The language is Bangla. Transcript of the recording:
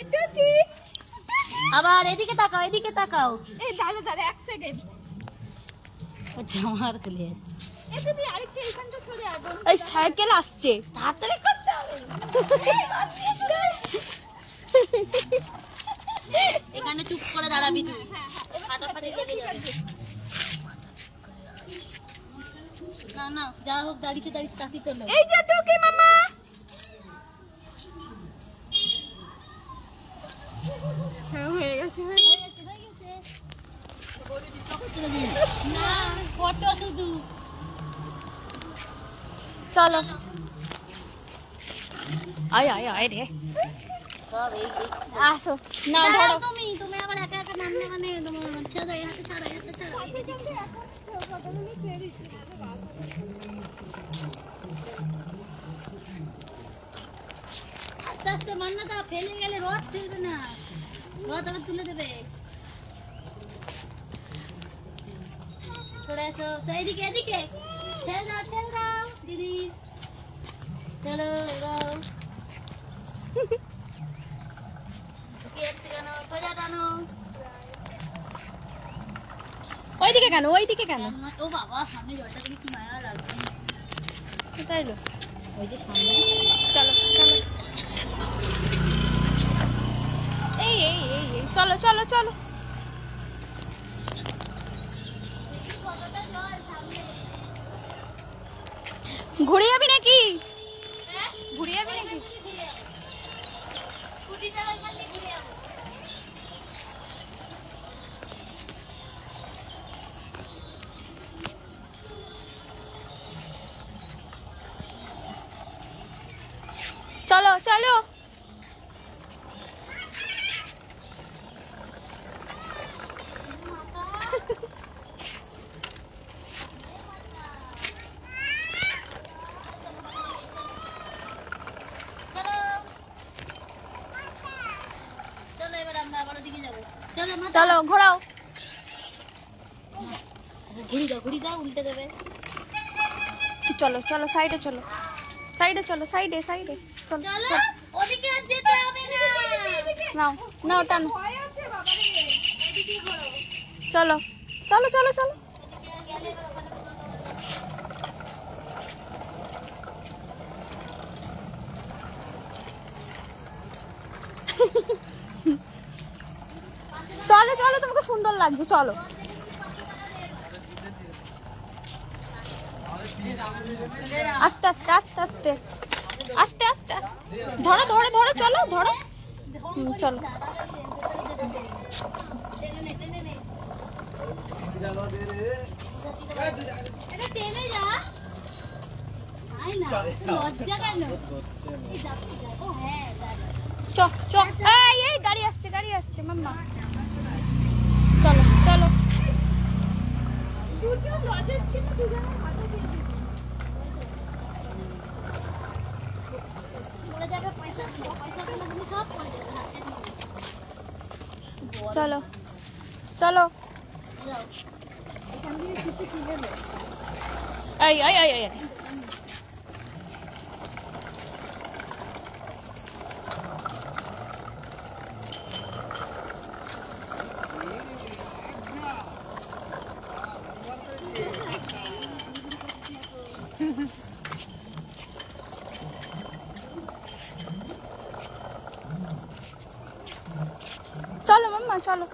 এটা কি? আবার এদিকে তাকাও, এদিকে তাকাও। এই দাঁড়া দাঁড়া এক সেকেন্ড। জামার খুলে যাচ্ছে। এটা দিয়ে আরেকটা এখানটা সরে আগুন। এই সাইকেল আসছে, তাড়াতাড়ি করতে হবে। এখানে চুপ করে দাঁড়াবি তুই, ফাটাফাটি লেগে যাবে। না না, যা হোক দাঁড়িয়ে দাঁড়িয়ে তাকি তোলো। এই যে টুকি মামা। হ্যাঁ হয়ে গেছে, হয়ে গেছে, হয়ে গেছে। না, ফটো শুধু। চলো। আয় আয় আয় রে। সব এই আসো না ধরো। তুমি আবার একা একা নামলে মানে তোমার ছাড়া এই হাতে ছাড়া, এই হাতে ছাড়া। আস্তে আস্তে মান্না তা ফেলে গেলে রথ ফেলবে না, রথ আবার তুলে দেবে। চলে এসো এদিকে, এদিকে ছেড়ে দাও দিদি। চলো এবার সোজা টানো। ওইদিকে কেন, ওইদিকে কেন? ও বাবা, সামনে জলটা দেখে কি মায়া লাগছে। কোথায় এলো? ওই যে সামনে। চলো চলো। এই এই এই এই চলো চলো চলো। ঘুরে যাবি নাকি? ঘুরে যাবি নাকি? চলো চলো। চলো ঘোরাও। ঘুরি দাও, উল্টে দেবে। চলো চলো সাইডে চলো, সাইডে চলো, সাইডে সাইডে চলো, ওদিকে আর যেতে হবে না। নাও নাও টানো। চলো চলো চলো চলো। চলো চলো, তোমাকে সুন্দর লাগছে, চলো। আস্তে আস্তে আস্তে আস্তে আস্তে আস্তে আস্তে ধরো ধরে ধরে চলো, ধরো। চলো চ চ। এই গাড়ি আসছে, গাড়ি আসছে মাম্মা। চলো চলো। চলো চলো। এই এই এই এই চলো মাম্মা চলো।